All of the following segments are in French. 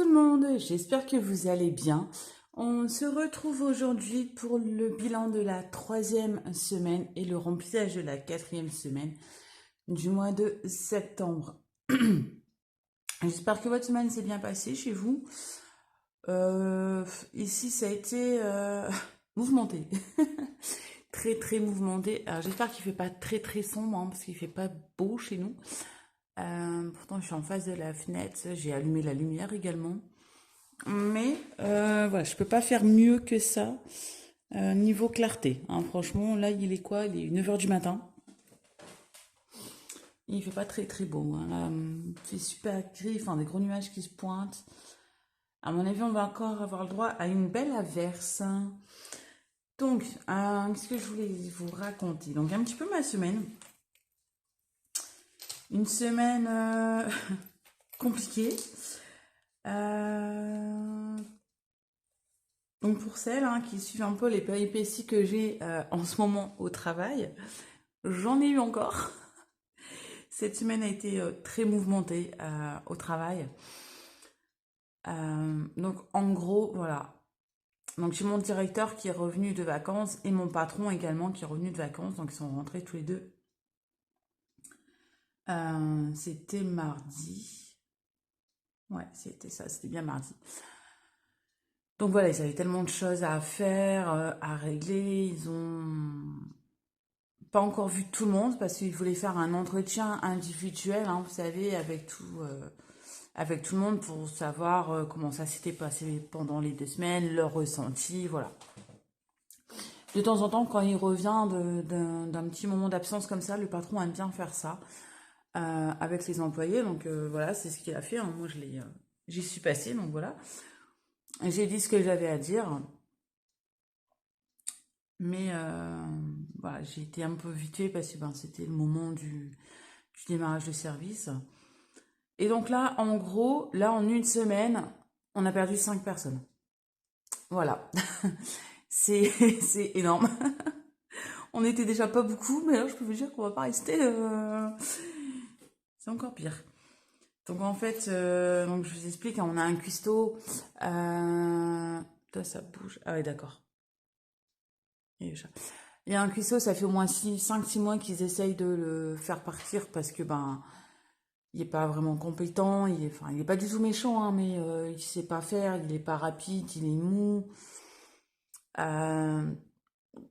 tout le monde, j'espère que vous allez bien. On se retrouve aujourd'hui pour le bilan de la troisième semaine et le remplissage de la quatrième semaine du mois de septembre. J'espère que votre semaine s'est bien passée chez vous. Ici, ça a été mouvementé. Très très mouvementé. Alors j'espère qu'il fait pas très très sombre hein, parce qu'il fait pas beau chez nous. Pourtant je suis en face de la fenêtre, j'ai allumé la lumière également. Mais voilà, je peux pas faire mieux que ça niveau clarté. Hein. Franchement, là il est quoi? Il est 9 h du matin. Il fait pas très très beau. Hein. Là, il fait super gris, enfin des gros nuages qui se pointent. À mon avis, on va encore avoir le droit à une belle averse. Donc, qu'est-ce que je voulais vous raconter? Donc, un petit peu ma semaine. Une semaine compliquée. Donc, pour celles hein, qui suivent un peu les péripéties que j'ai en ce moment au travail, j'en ai eu encore. Cette semaine a été très mouvementée au travail. Donc, en gros, voilà. Donc, j'ai mon directeur qui est revenu de vacances et mon patron également qui est revenu de vacances. Donc, ils sont rentrés tous les deux. C'était mardi. Ouais, c'était ça, c'était bien mardi. Donc voilà, ils avaient tellement de choses à faire, à régler. Ils ont pas encore vu tout le monde parce qu'ils voulaient faire un entretien individuel, hein, vous savez, avec tout le monde pour savoir comment ça s'était passé pendant les 2 semaines, leur ressenti, voilà. De temps en temps, quand il revient d'un petit moment d'absence comme ça, le patron aime bien faire ça avec ses employés. Donc voilà, c'est ce qu'il a fait. Hein. Moi, j'y suis passée, donc voilà. J'ai dit ce que j'avais à dire. Mais voilà, j'ai été un peu vite fait parce que ben, c'était le moment du démarrage de service. Et donc là, en gros, là en une semaine, on a perdu 5 personnes. Voilà. c'est c'est énorme. On n'était déjà pas beaucoup, mais là je peux vous dire qu'on va pas rester. C'est encore pire. Donc en fait, donc je vous explique, hein, on a un cuistot. Toi, ça bouge. Ah ouais, d'accord. Il y a un cuistot, ça fait au moins 5-6 mois qu'ils essayent de le faire partir parce que ben il est pas vraiment compétent, il est pas du tout méchant, hein, mais il sait pas faire, il est pas rapide, il est mou. Euh,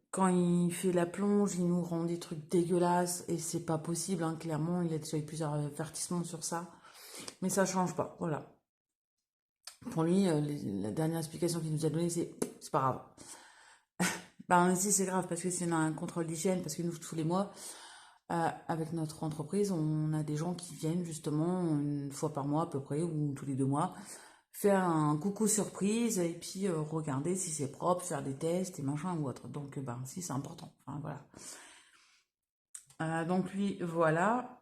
Quand il fait la plonge, il nous rend des trucs dégueulasses et c'est pas possible, hein, clairement. Il a déjà eu plusieurs avertissements sur ça, mais ça change pas. Voilà. Pour lui, la dernière explication qu'il nous a donnée, c'est pas grave. Ben si c'est grave parce que c'est un contrôle d'hygiène, parce que nous tous les mois, avec notre entreprise, on a des gens qui viennent justement une fois par mois à peu près, ou tous les 2 mois, faire un coucou surprise et puis regarder si c'est propre, faire des tests et machin ou autre. Donc, ben, si, c'est important. Enfin, voilà. Donc, lui, voilà.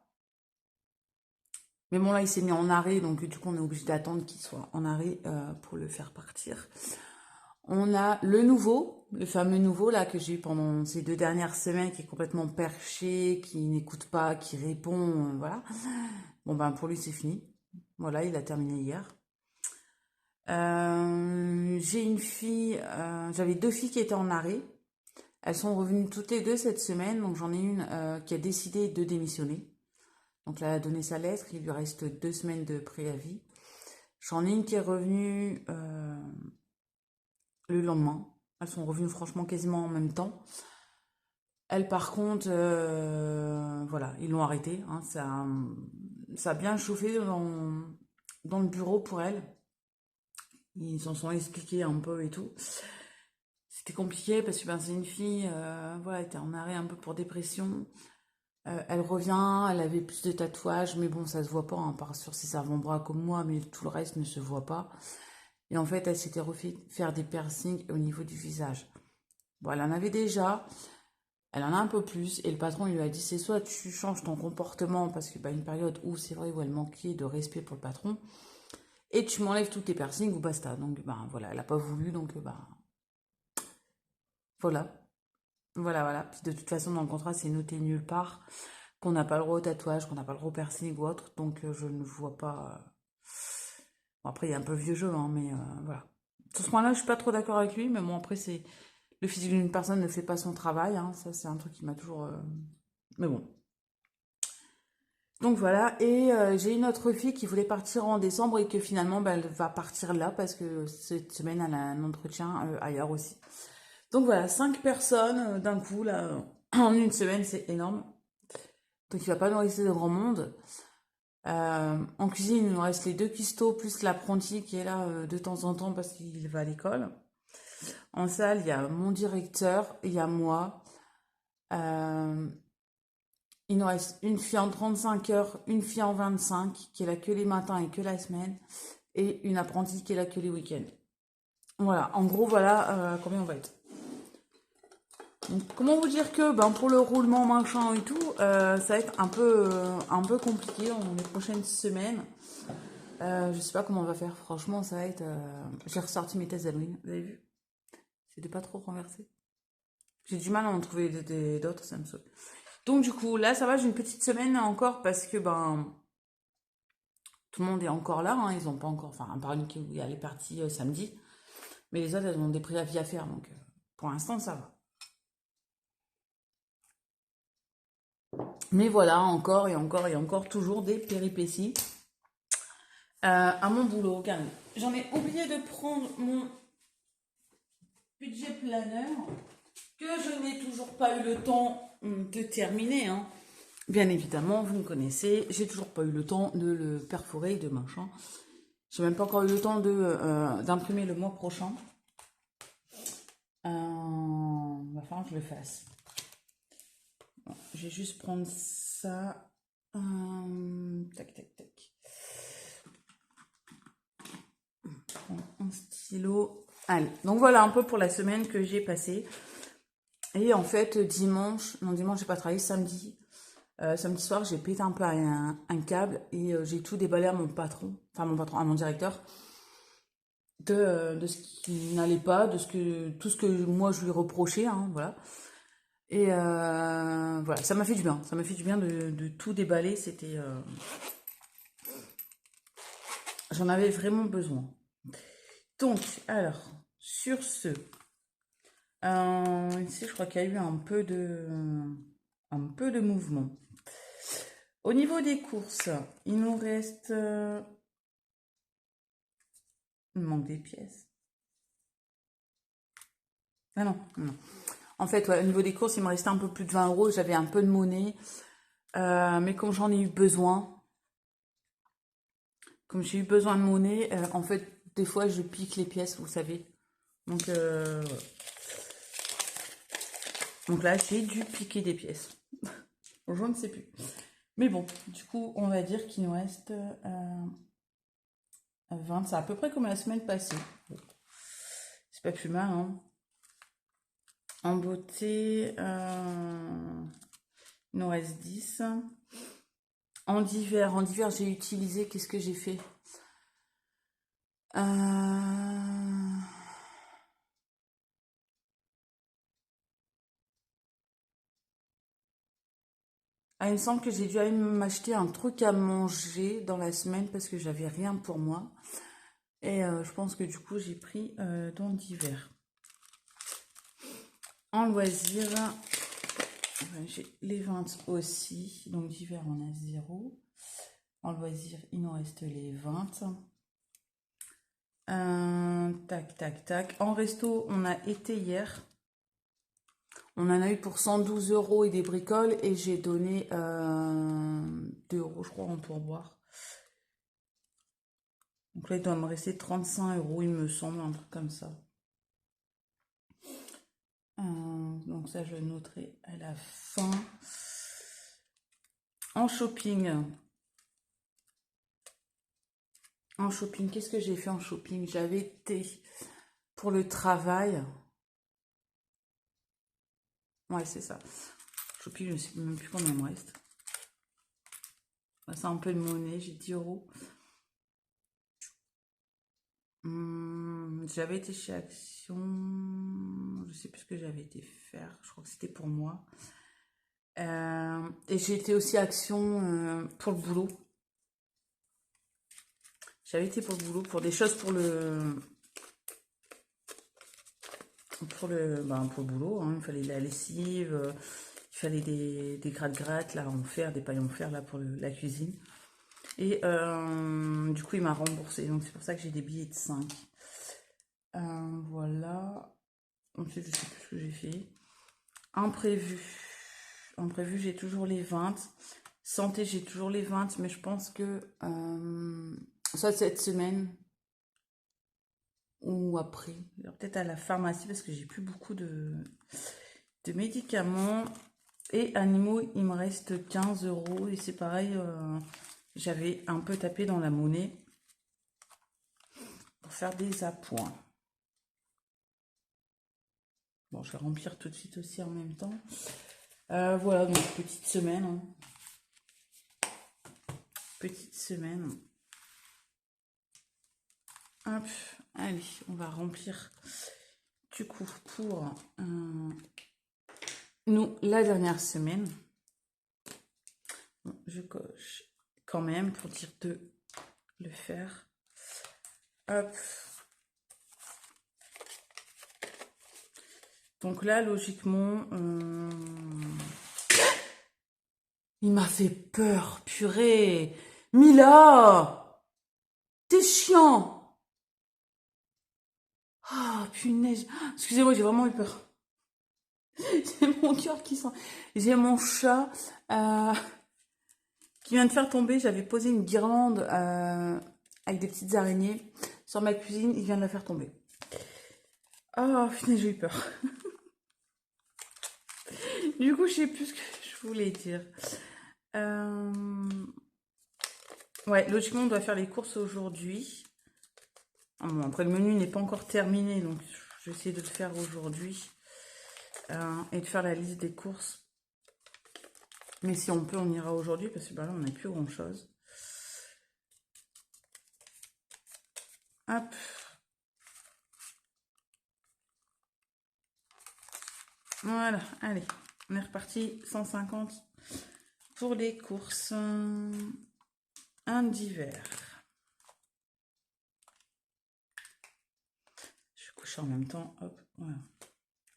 Mais bon, là, il s'est mis en arrêt, donc du coup, on est obligé d'attendre qu'il soit en arrêt pour le faire partir. On a le nouveau, le fameux nouveau là que j'ai eu pendant ces 2 dernières semaines, qui est complètement perché, qui n'écoute pas, qui répond, voilà. Bon ben pour lui c'est fini. Voilà, il a terminé hier. J'ai une fille, j'avais 2 filles qui étaient en arrêt. Elles sont revenues toutes les deux cette semaine, donc j'en ai une qui a décidé de démissionner. Donc là, elle a donné sa lettre, il lui reste 2 semaines de préavis. J'en ai une qui est revenue le lendemain. Elles sont revenues franchement quasiment en même temps. Elle, par contre, voilà, ils l'ont arrêtée. Hein, ça a bien chauffé dans le bureau pour elle. Ils s'en sont expliqués un peu et tout. C'était compliqué parce que ben, c'est une fille, voilà, elle était en arrêt un peu pour dépression. Elle revient, elle avait plus de tatouages, mais bon, ça se voit pas, hein, part sur ses avant-bras comme moi, mais tout le reste ne se voit pas. Et en fait, elle s'était refait faire des piercings au niveau du visage. Bon, elle en avait déjà, elle en a un peu plus, et le patron il lui a dit c'est soit tu changes ton comportement, parce que bah, une période où c'est vrai où elle manquait de respect pour le patron, et tu m'enlèves tous tes piercings ou basta. Donc ben voilà, elle a pas voulu, donc ben voilà. Voilà, voilà. Puis de toute façon, dans le contrat, c'est noté nulle part qu'on n'a pas le droit au tatouage, qu'on n'a pas le droit au piercing ou autre, donc je ne vois pas. Bon, après, il est un peu vieux jeu, hein, mais voilà. Sur ce point-là, je suis pas trop d'accord avec lui, mais bon, après, c'est le physique d'une personne ne fait pas son travail, hein, ça, c'est un truc qui m'a toujours. Mais bon. Donc voilà, et j'ai une autre fille qui voulait partir en décembre et que finalement, bah, elle va partir là parce que cette semaine, elle a un entretien ailleurs aussi. Donc voilà, 5 personnes d'un coup, là, en une semaine, c'est énorme. Donc il va pas nous rester de grand monde. En cuisine, il nous reste les deux cuistots plus l'apprenti qui est là de temps en temps parce qu'il va à l'école. En salle, il y a mon directeur, il y a moi. Euh, il nous reste une fille en 35 heures, une fille en 25 qui est là que les matins et que la semaine, et une apprentie qui est là que les week-ends. Voilà, en gros, voilà combien on va être. Donc, comment vous dire que ben, pour le roulement machin et tout, ça va être un peu compliqué dans les prochaines semaines. Je sais pas comment on va faire, franchement, ça va être. J'ai ressorti mes tests d'Halloween, vous avez vu? C'était pas trop renversé. J'ai du mal à en trouver d'autres, ça me saoule. Donc du coup, là, ça va, j'ai une petite semaine encore parce que ben tout le monde est encore là, hein, ils ont pas encore, enfin, à part une qui elle est partie samedi, mais les autres, elles ont des préavis à faire, donc pour l'instant, ça va. Mais voilà, encore et encore et encore, toujours des péripéties à mon boulot. Regarde, j'en ai oublié de prendre mon budget planner que je n'ai toujours pas eu le temps de terminer, hein. Bien évidemment, vous me connaissez, j'ai toujours pas eu le temps de le perforer, de machin. J'ai même pas encore eu le temps d'imprimer le mois prochain. Il va falloir que je le fasse. Bon, je vais juste prendre ça. Tac, tac, tac. Un stylo. Allez, donc voilà un peu pour la semaine que j'ai passée. Et en fait, dimanche, non, dimanche, j'ai pas travaillé, samedi. Samedi soir, j'ai pété un peu un câble et j'ai tout déballé à mon patron, enfin à mon directeur, de ce qui n'allait pas, tout ce que moi je lui reprochais, hein, voilà. Et voilà, ça m'a fait du bien, ça m'a fait du bien de tout déballer, j'en avais vraiment besoin. Donc, alors, sur ce, ici je crois qu'il y a eu un peu de mouvement. Au niveau des courses, il nous reste, il manque des pièces. Ah non, non. En fait, ouais, au niveau des courses, il me restait un peu plus de 20 euros. J'avais un peu de monnaie. Mais comme j'en ai eu besoin, comme j'ai eu besoin de monnaie, en fait, des fois, je pique les pièces, vous savez. Donc, voilà. Donc là, j'ai dû piquer des pièces. Je ne sais plus. Mais bon, du coup, on va dire qu'il nous reste 20. C'est à peu près comme la semaine passée. C'est pas plus mal, hein. En beauté, il nous reste 10. En divers, j'ai utilisé, qu'est-ce que j'ai fait? Ah, il me semble que j'ai dû aller m'acheter un truc à manger dans la semaine parce que j'avais rien pour moi. Et je pense que du coup, j'ai pris dans divers. En loisirs, j'ai les 20 aussi. Donc divers, on a 0. En loisirs, il nous reste les 20. Tac, tac, tac. En resto, on a été hier. On en a eu pour 112 euros et des bricoles. Et j'ai donné 2 euros, je crois, en pourboire. Donc là, il doit me rester 35 euros, il me semble, un truc comme ça. Donc ça, je le noterai à la fin. En shopping. En shopping, qu'est-ce que j'ai fait en shopping? J'avais été pour le travail. Ouais, c'est ça. Shopping, je ne sais même plus combien il me reste. C'est un peu de monnaie, j'ai 10 euros. J'avais été chez Action. Je sais plus ce que j'avais été faire. Je crois que c'était pour moi. Et j'ai été aussi à Action pour le boulot. J'avais été pour le boulot, pour des choses pour le boulot, hein. Il fallait de la lessive, il fallait des gratte-gratte là en fer, des pailles en fer là pour la cuisine. Et du coup, il m'a remboursé. Donc, c'est pour ça que j'ai des billets de 5. Voilà. Ensuite, je sais plus ce que j'ai fait. Imprévu. Imprévu, j'ai toujours les 20. Santé, j'ai toujours les 20. Mais je pense que soit cette semaine ou après. Peut-être à la pharmacie parce que j'ai plus beaucoup de médicaments. Et animaux, il me reste 15 euros. Et c'est pareil, j'avais un peu tapé dans la monnaie pour faire des appoints. Bon, je vais remplir tout de suite aussi en même temps. Voilà, donc petite semaine. Hein. Petite semaine. Hop, allez, on va remplir du coup pour nous la dernière semaine. Bon, je coche quand même pour dire de le faire. Hop. Donc là, logiquement, il m'a fait peur, purée. Mila, t'es chiant. Ah, punaise. Excusez-moi, j'ai vraiment eu peur. J'ai mon cœur qui sent. J'ai mon chat qui vient de faire tomber. J'avais posé une guirlande avec des petites araignées sur ma cuisine. Il vient de la faire tomber. Ah, punaise, j'ai eu peur. Du coup, je sais plus ce que je voulais dire. Ouais, logiquement, on doit faire les courses aujourd'hui. Bon, après, le menu n'est pas encore terminé, donc je vais essayer de le faire aujourd'hui. Et de faire la liste des courses. Mais si on peut, on ira aujourd'hui, parce que bah, là, on n'a plus grand-chose. Hop. Voilà, allez. On est reparti, 150 pour les courses. Un d'hiver. Je vais coucher en même temps, hop, voilà.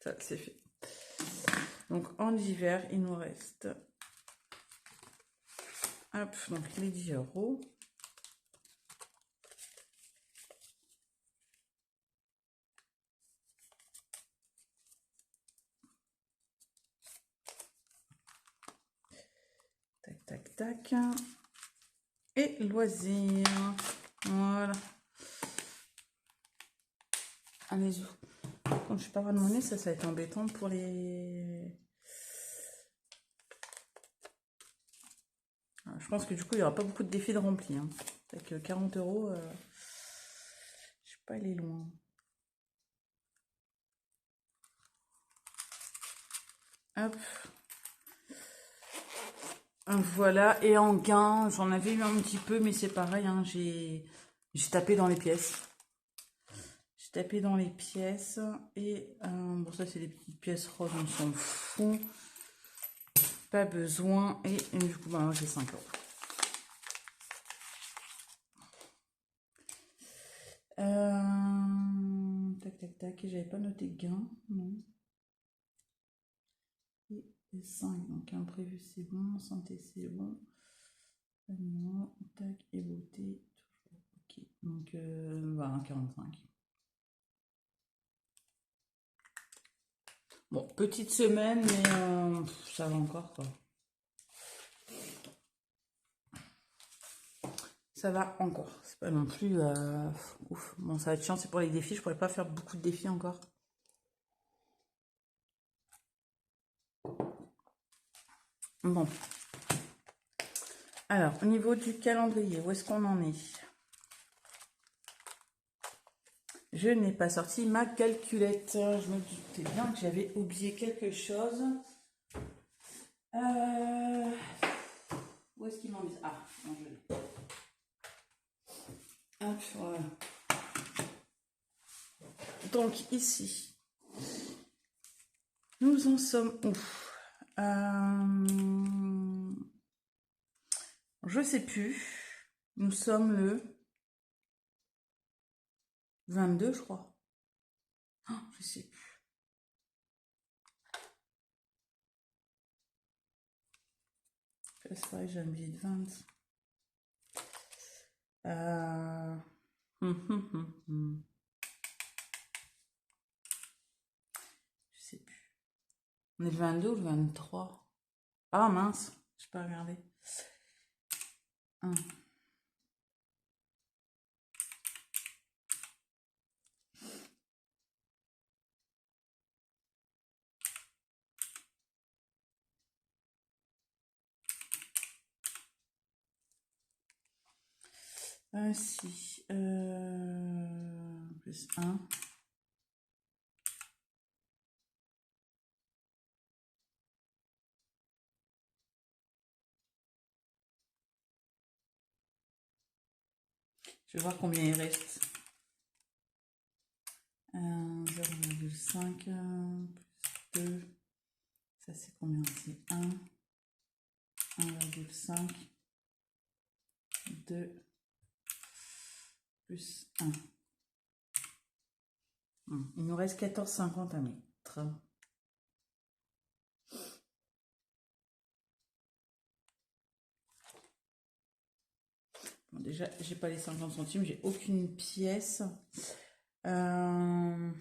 Ça, c'est fait. Donc, en hiver, il nous reste... Hop, donc les 10 euros. Tac, tac, tac. Et loisirs. Voilà. Allez-y. Quand je suis pas avoir de monnaie, ça va être embêtant pour les... Je pense que du coup, il n'y aura pas beaucoup de défis de rempli. Hein. Avec 40 euros, je sais pas aller loin. Hop. Voilà, et en gain, j'en avais eu un petit peu, mais c'est pareil, hein, j'ai tapé dans les pièces. J'ai tapé dans les pièces, et bon, ça c'est des petites pièces roses, on s'en fout. Pas besoin, et du coup, bah, j'ai 5 euros. Tac, tac, tac, j'avais pas noté gain, non. Et 5, donc imprévu c'est bon, santé c'est bon. Non, tac, et beauté, toujours ok. Donc, 45. Bon, petite semaine, mais ça va encore, quoi. Ça va encore. C'est pas non plus ouf. Bon, ça va être chiant, c'est pour les défis. Je pourrais pas faire beaucoup de défis encore. Bon. Alors, au niveau du calendrier, où est-ce qu'on en est? Je n'ai pas sorti ma calculette. Je me doutais bien que j'avais oublié quelque chose. Où est-ce qu'il m'en dit? Ah, non, je l'ai. Hop, voilà. Donc, ici, nous en sommes où? Je sais plus. Nous sommes le 22, je crois. Oh, je sais plus. C'est vrai que j'ai un billet de 20. Euh... hum. Je sais plus. On est le 22 ou le 23? Ah mince, je peux regarder. Si. Plus 1. Je vais voir combien il reste. 0,5 plus 2. Ça, c'est combien? C'est 1. 1,5. 2 plus 1. Il nous reste 14,50 à mettre. Bon, déjà, j'ai pas les 50 centimes, j'ai aucune pièce. En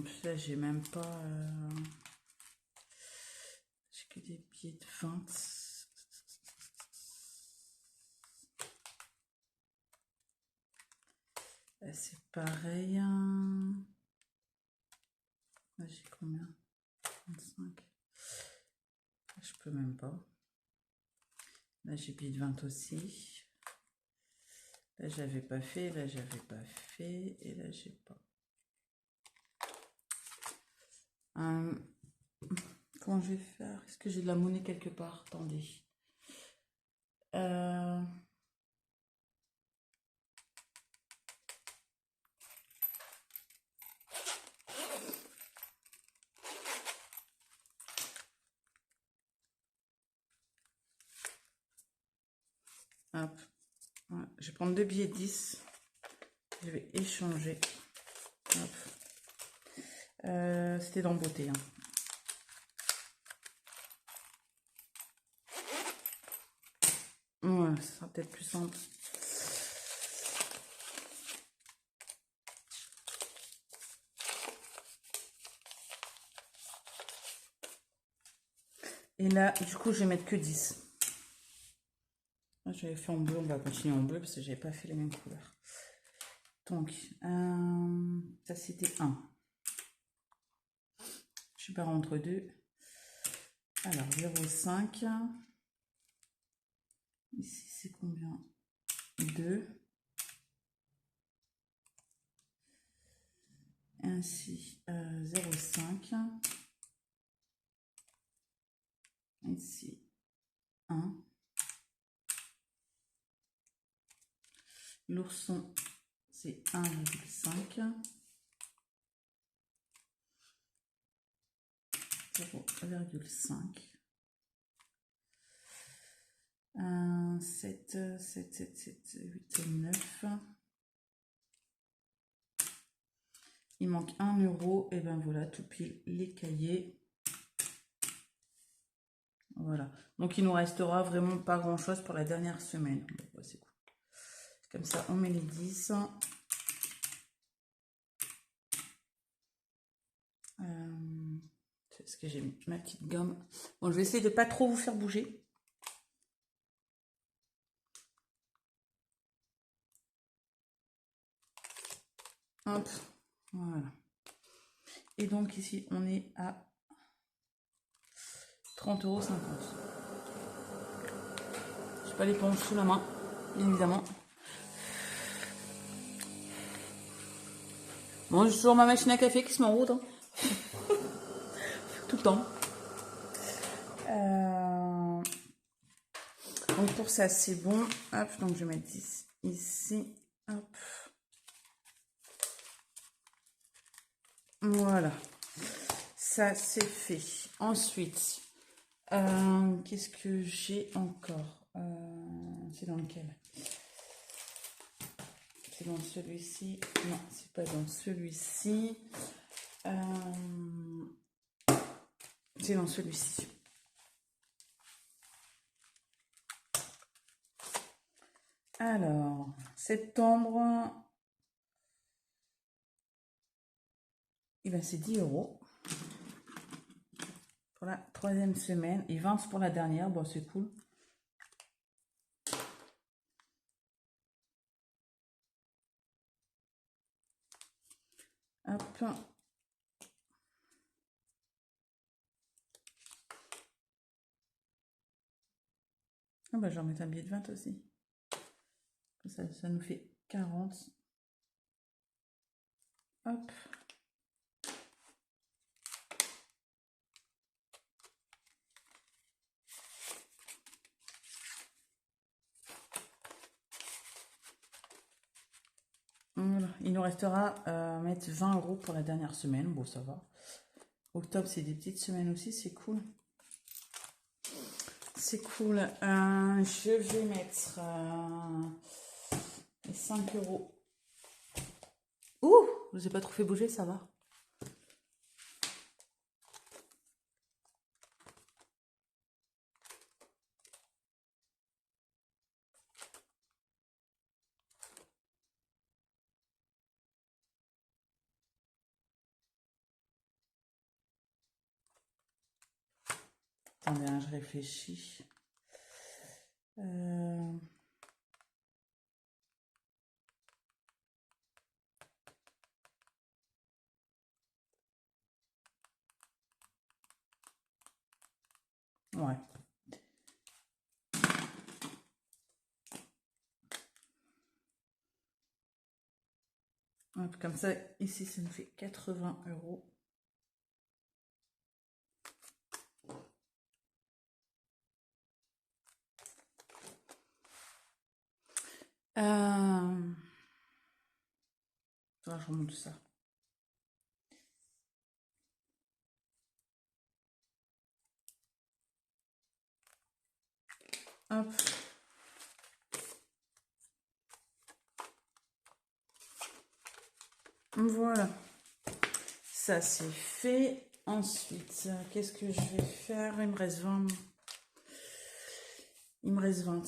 plus, là, j'ai même pas. J'ai que des billets de 20. Là, c'est pareil. Là, j'ai combien? 35. Là, je peux même pas. Là, j'ai billet de 20 aussi. Là, j'avais pas fait. Là, j'avais pas fait. Et là, j'ai pas. Comment je vais faire? Est-ce que j'ai de la monnaie quelque part? Attendez. Hop. Ouais, je vais prendre 2 billets de 10. Je vais échanger. Hop. C'était dans beauté. Hein. Ouais, ça sera peut-être plus simple. Et là, du coup, je vais mettre que 10. J'avais fait en bleu, on va continuer en bleu parce que j'avais pas fait les mêmes couleurs. Donc, ça c'était 1. Je pars entre 2. Alors, 0,5. Ici, c'est combien? 2. Ainsi, 0,5. Ici, 1. L'ourson, c'est 1,5. 0,5. 7, 7, 7, 7, 8 et 9. Il manque 1 euro. Et ben voilà, tout pile les cahiers. Voilà. Donc, il nous restera vraiment pas grand-chose pour la dernière semaine. Bon, c'est cool. Comme ça, on met les 10. C'est ce que j'ai mis, ma petite gomme. Bon, je vais essayer de pas trop vous faire bouger. Hop, voilà. Et donc ici, on est à 30,50 €. Je n'ai pas l'éponge sous la main, bien évidemment. Bon, j'ai toujours ma machine à café qui se met en route. Hein. Tout le temps. Donc pour ça, c'est bon. Hop, donc je vais mettre 10 ici. Hop. Voilà. Ça, c'est fait. Ensuite, qu'est-ce que j'ai encore? C'est dans lequel? C'est dans celui-ci. Non, c'est pas dans celui-ci. C'est dans celui-ci. Alors, septembre. Eh ben, c'est 10 € pour la 3e semaine et 20 pour la dernière. Bon, c'est cool. Hop. Ah bah, je vais remettre un billet de 20 aussi. Ça nous fait 40. Hop. Voilà. Il nous restera à mettre 20 € pour la dernière semaine. Bon, ça va. Octobre, c'est des petites semaines aussi, c'est cool. C'est cool. Je vais mettre les 5 €. Ouh, je vous ai pas trop fait bouger, ça va. Attendez, hein, je réfléchis. Ouais. Hop, comme ça, ici, ça nous fait 80 €. Je remonte ça. Hop. Voilà. Ça, c'est fait. Ensuite, qu'est-ce que je vais faire? Il me reste 20. Il me reste 20.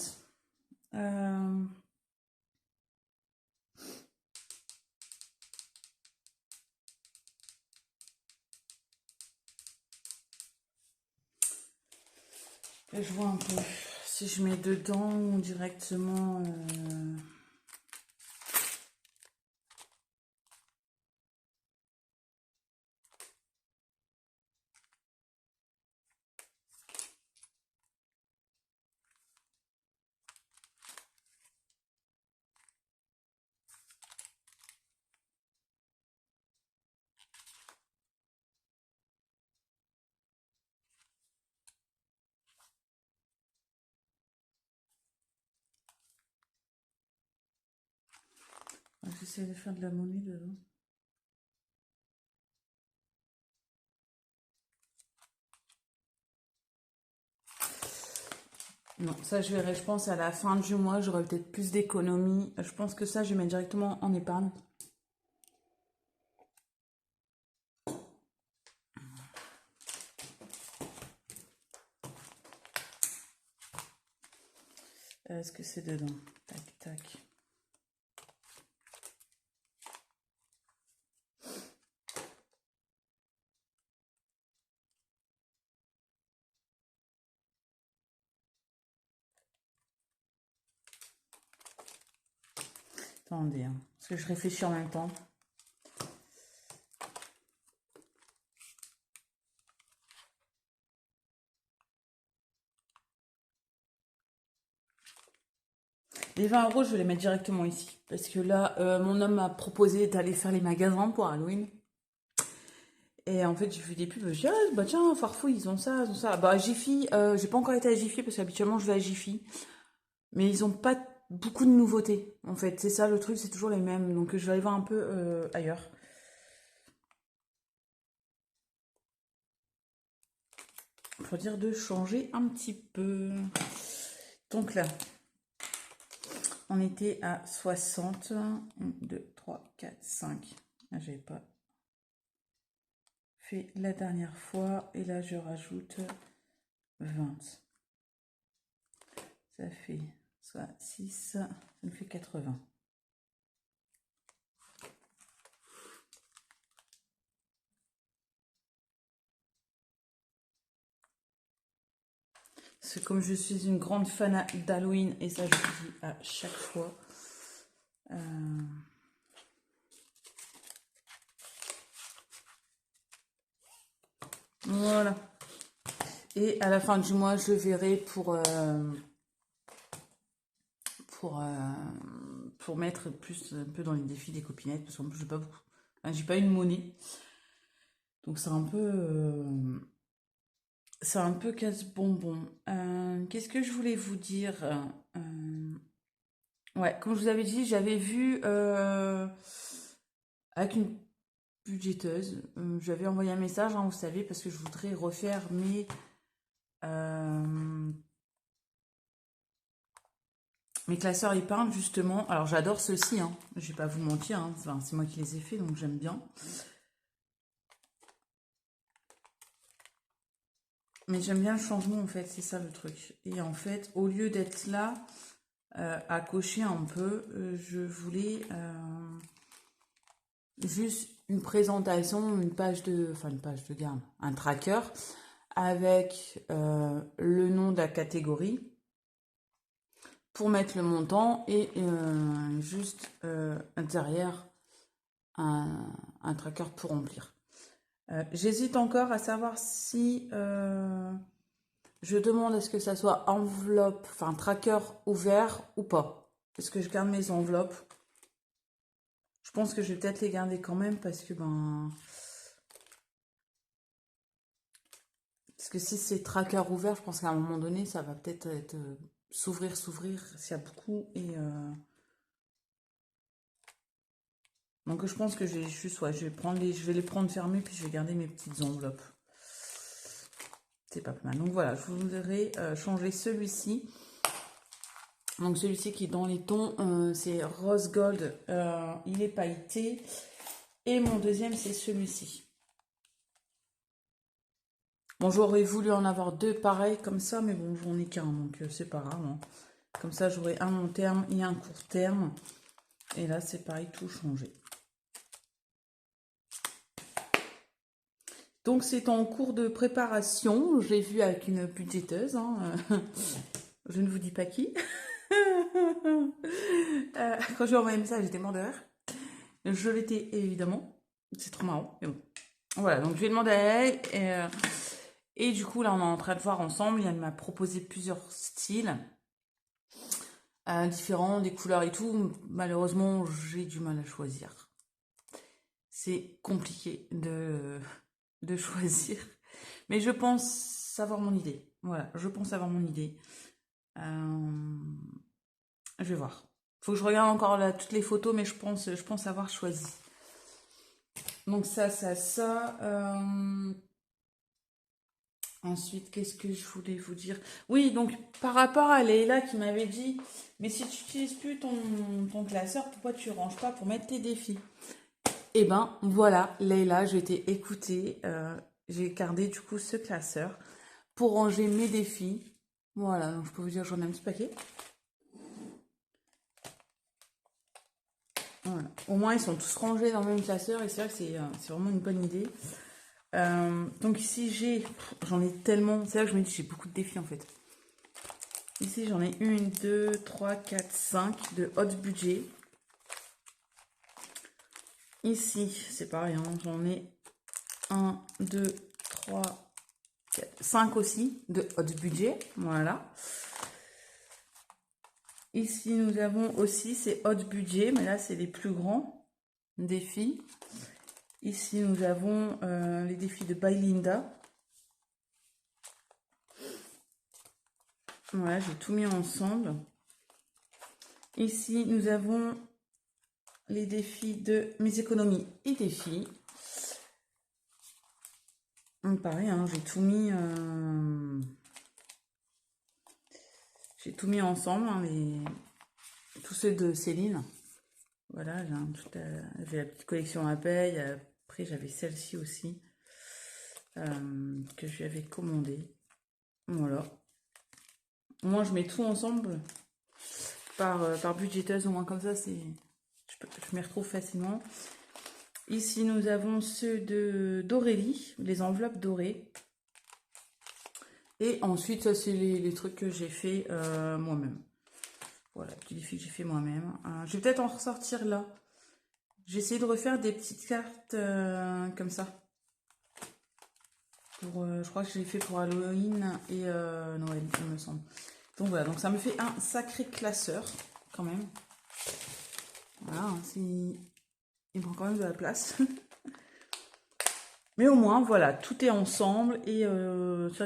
Et je vois un peu si je mets dedans ou directement. J'essaie de faire de la monnaie dedans. Non, ça je verrai, je pense à la fin du mois, j'aurai peut-être plus d'économies. Je pense que ça, je vais mettre directement en épargne. Est-ce que c'est dedans? Tac, tac. Attendez, hein, parce que je réfléchis en même temps. Les 20 €, je vais les mettre directement ici. Parce que là, mon homme m'a proposé d'aller faire les magasins pour Halloween. Et en fait, j'ai vu des pubs, je dis, ah, bah tiens, Farfou, ils ont ça, ils ont ça. Bah, à Jiffy, j'ai pas encore été à Jiffy parce qu'habituellement, je vais à Jiffy. Mais ils ont pas beaucoup de nouveautés, en fait. C'est ça le truc, c'est toujours les mêmes. Donc, je vais aller voir un peu ailleurs. Faut dire de changer un petit peu. Donc là, on était à 60. 1, 2, 3, 4, 5. Là, j'avais pas fait la dernière fois. Et là, je rajoute 20. Ça fait soit 6, ça me fait 80. C'est comme je suis une grande fan d'Halloween, et ça je le dis à chaque fois. Voilà. Et à la fin du mois, je verrai pour mettre plus un peu dans les défis des copinettes, parce qu'en plus j'ai pas beaucoup. Enfin, j'ai pas une monnaie. Donc c'est un peu casse-bonbon. Qu'est-ce que je voulais vous dire? Ouais, comme je vous avais dit, j'avais vu avec une budgéteuse. J'avais envoyé un message, hein, vous savez, parce que je voudrais refaire euh, mes classeurs épingles, justement. Alors, j'adore ceux-ci, hein. Je vais pas vous mentir, hein. Enfin, c'est moi qui les ai fait, donc j'aime bien. Mais j'aime bien le changement, en fait, c'est ça le truc. Et en fait, au lieu d'être là à cocher un peu, je voulais juste une présentation, enfin une page de garde, un tracker avec le nom de la catégorie pour mettre le montant et juste derrière un tracker pour remplir. J'hésite encore à savoir si je demande à ce que ça soit enveloppe, enfin tracker ouvert ou pas. Est-ce que je garde mes enveloppes? Je pense que je vais peut-être les garder quand même parce que parce que si c'est tracker ouvert, je pense qu'à un moment donné, ça va peut-être être, s'ouvrir s'il y a beaucoup donc je pense que je vais juste ouais, je vais les prendre fermés puis je vais garder mes petites enveloppes. C'est pas mal. Donc voilà, je voudrais changer celui-ci. Donc celui-ci qui est dans les tons, c'est rose gold, il est pailleté. Et mon deuxième, c'est celui-ci. Bon, j'aurais voulu en avoir deux pareils comme ça, mais bon, j'en ai qu'un, donc c'est pas grave. Hein. Comme ça, j'aurai un long terme et un court terme. Et là, c'est pareil, tout changé. Donc, c'est en cours de préparation. Je l'ai vu avec une budgéteuse. Hein. Je ne vous dis pas qui. Quand j'ai envoyé le message, j'étais mort de rire. Je l'étais évidemment. C'est trop marrant. Mais bon. Voilà, donc je lui ai demandé à elle. Et du coup, là, on est en train de voir ensemble. Elle m'a proposé plusieurs styles différents, des couleurs et tout. Malheureusement, j'ai du mal à choisir. C'est compliqué de choisir. Mais je pense avoir mon idée. Voilà, je pense avoir mon idée. Je vais voir. Faut que je regarde encore là, toutes les photos, mais je pense avoir choisi. Donc ça. Ensuite, qu'est-ce que je voulais vous dire? Oui, donc par rapport à Leïla qui m'avait dit, mais si tu n'utilises plus ton classeur, pourquoi tu ranges pas pour mettre tes défis? Eh ben voilà, Leïla, je t'ai écouté. J'ai gardé du coup ce classeur pour ranger mes défis. Voilà, donc je peux vous dire j'en ai un petit paquet. Voilà. Au moins ils sont tous rangés dans le même classeur et c'est vrai que c'est vraiment une bonne idée. Donc ici j'en ai tellement, c'est là que je me dis j'ai beaucoup de défis en fait. Ici j'en ai 1, 2, 3, 4, 5 de haut budget. Ici c'est pareil, hein, j'en ai 1, 2, 3, 4, 5 aussi de haut budget. Voilà. Ici nous avons aussi ces haut budget, mais là c'est les plus grands défis. Ici nous avons les défis de By Linda. Voilà, j'ai tout mis ensemble. Ici, nous avons les défis de mes économies et défis. Pareil, hein, j'ai tout mis. J'ai tout mis ensemble, hein, tous ceux de Céline. Voilà, j'ai la petite collection abeilles. Après, j'avais celle-ci aussi, que je lui avais commandée. Voilà. Moi, je mets tout ensemble par budgéteuse, au moins comme ça, je m'y retrouve facilement. Ici, nous avons ceux d'Aurélie, les enveloppes dorées. Et ensuite, ça, c'est les trucs que j'ai fait moi-même. Voilà, petits défis que j'ai fait moi-même. Je vais peut-être en ressortir là. J'ai essayé de refaire des petites cartes comme ça. Je crois que je l'ai fait pour Halloween et Noël, il me semble. Donc voilà, donc ça me fait un sacré classeur quand même. Voilà, hein, il prend quand même de la place. Mais au moins, voilà, tout est ensemble et ça,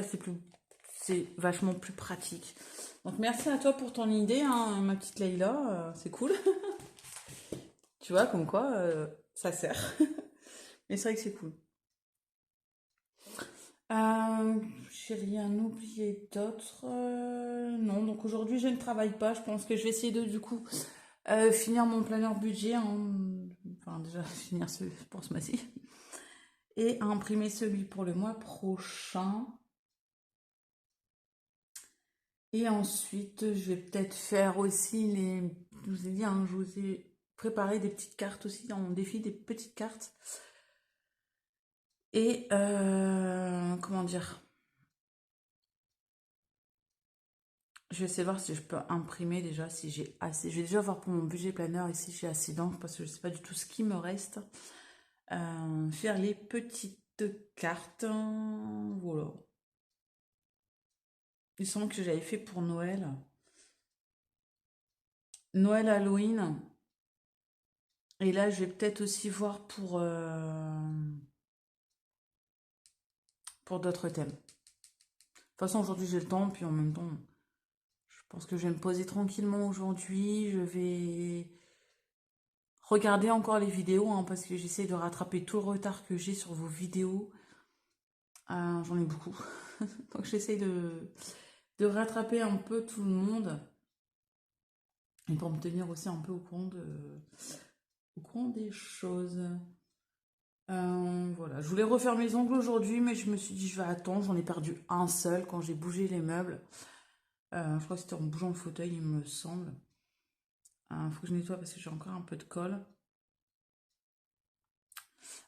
c'est vachement plus pratique. Donc merci à toi pour ton idée, hein, ma petite Leïla, c'est cool. Tu vois, comme quoi, ça sert. Mais c'est vrai que c'est cool. J'ai rien oublié d'autre. Non, donc aujourd'hui je ne travaille pas. Je pense que je vais essayer de du coup finir mon planeur budget. Enfin déjà finir pour ce mois-ci. Et imprimer celui pour le mois prochain. Et ensuite je vais peut-être faire aussi je vous ai dit, hein, je vous ai préparé des petites cartes aussi en défi, des petites cartes. Et comment dire? Je vais essayer de voir si je peux imprimer déjà, si j'ai assez. Je vais déjà voir pour mon budget planeur ici, j'ai assez d'encre parce que je ne sais pas du tout ce qui me reste. Faire les petites cartes. Voilà. Il semble que j'avais fait pour Noël. Noël, Halloween. Et là, je vais peut-être aussi voir pour d'autres thèmes. De toute façon, aujourd'hui, j'ai le temps, puis en même temps, je pense que je vais me poser tranquillement aujourd'hui. Je vais regarder encore les vidéos, hein, parce que j'essaie de rattraper tout le retard que j'ai sur vos vidéos. J'en ai beaucoup. Donc j'essaie de rattraper un peu tout le monde. Et pour me tenir aussi un peu au courant des choses. Voilà. Je voulais refaire mes ongles aujourd'hui, mais je me suis dit je vais attendre. J'en ai perdu un seul quand j'ai bougé les meubles. Je crois que c'était en bougeant le fauteuil, il me semble. Faut que je nettoie parce que j'ai encore un peu de colle.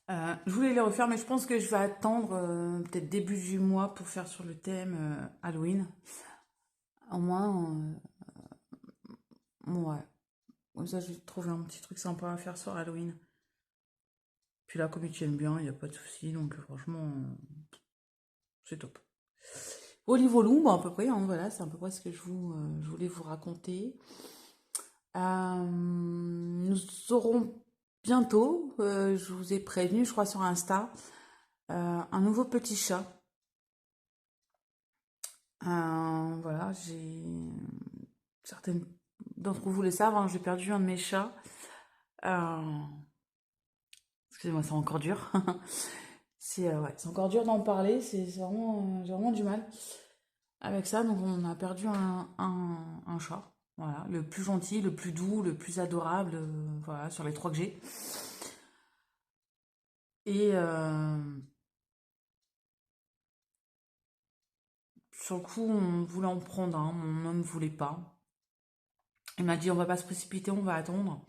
Je voulais les refaire, mais je pense que je vais attendre peut-être début du mois pour faire sur le thème Halloween. Au moins, ouais. Comme ça, j'ai trouvé un petit truc sympa à faire sur Halloween. Puis là, comme ils tiennent bien, il n'y a pas de souci. Donc, franchement, c'est top. Au niveau long, bah, à peu près, hein, voilà, c'est à peu près ce que je voulais vous raconter. Nous aurons bientôt, je vous ai prévenu, je crois, sur Insta, un nouveau petit chat. Voilà, certaines d'entre vous le savent, hein, j'ai perdu un de mes chats. Euh, Excusez-moi, c'est encore dur. Ouais, c'est encore dur d'en parler, j'ai vraiment du mal avec ça. Donc on a perdu un chat. Voilà, le plus gentil, le plus doux, le plus adorable, voilà, sur les trois que j'ai. Et sur le coup, on voulait en prendre un, mon homme ne voulait pas. Il m'a dit on va pas se précipiter, on va attendre.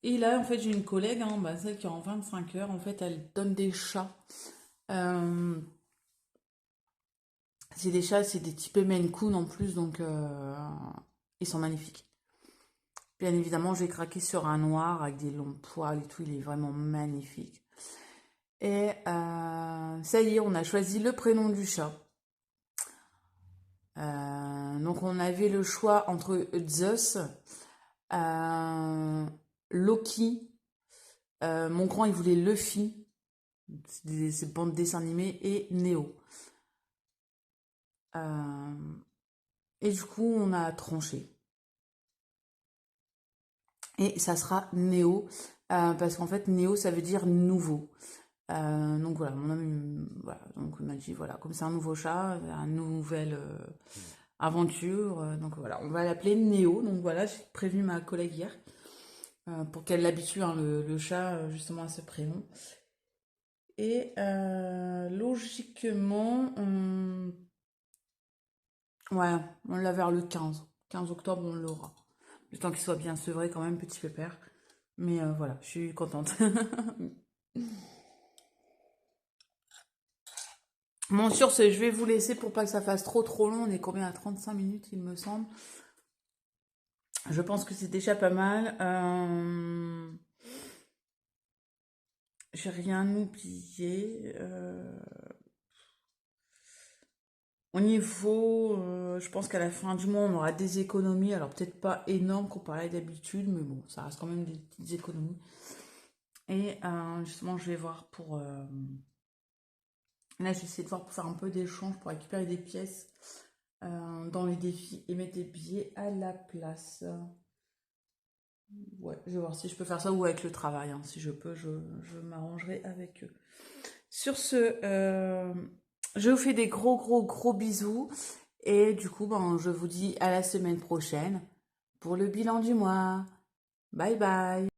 Et là, en fait, j'ai une collègue, hein, bah, celle qui est en 25 heures, en fait, elle donne des chats. Euh, c'est des chats, c'est des types Maine Coon en plus, donc ils sont magnifiques. Bien évidemment, j'ai craqué sur un noir avec des longs poils et tout, il est vraiment magnifique. Et ça y est, on a choisi le prénom du chat. Donc on avait le choix entre Zeus, Loki, mon grand il voulait Luffy, c'est bandes dessins animés, et Neo. Et du coup on a tranché. Et ça sera Neo, parce qu'en fait Neo ça veut dire nouveau. Donc voilà, mon homme voilà, donc il m'a dit voilà, comme c'est un nouveau chat, aventure. Donc voilà, on va l'appeler Néo. Donc voilà, j'ai prévenu ma collègue hier pour qu'elle l'habitue, hein, le chat, justement à ce prénom. Et logiquement, ouais, on l'a vers le 15. 15 octobre, on l'aura. Le temps qu'il soit bien sevré quand même, petit pépère. Mais voilà, je suis contente. Bon, sur ce, je vais vous laisser pour pas que ça fasse trop long. On est combien à 35 minutes, il me semble. Je pense que c'est déjà pas mal. J'ai rien oublié. Au niveau, je pense qu'à la fin du mois, on aura des économies. Alors peut-être pas énormes comparé à d'habitude, mais bon, ça reste quand même des petites économies. Et justement, je vais voir pour... là, j'essaie de voir pour faire un peu d'échange, pour récupérer des pièces dans les défis et mettre des billets à la place. Ouais, je vais voir si je peux faire ça ou avec le travail, hein. Si je peux, je m'arrangerai avec eux. Sur ce, je vous fais des gros bisous. Et du coup, ben, je vous dis à la semaine prochaine pour le bilan du mois. Bye bye.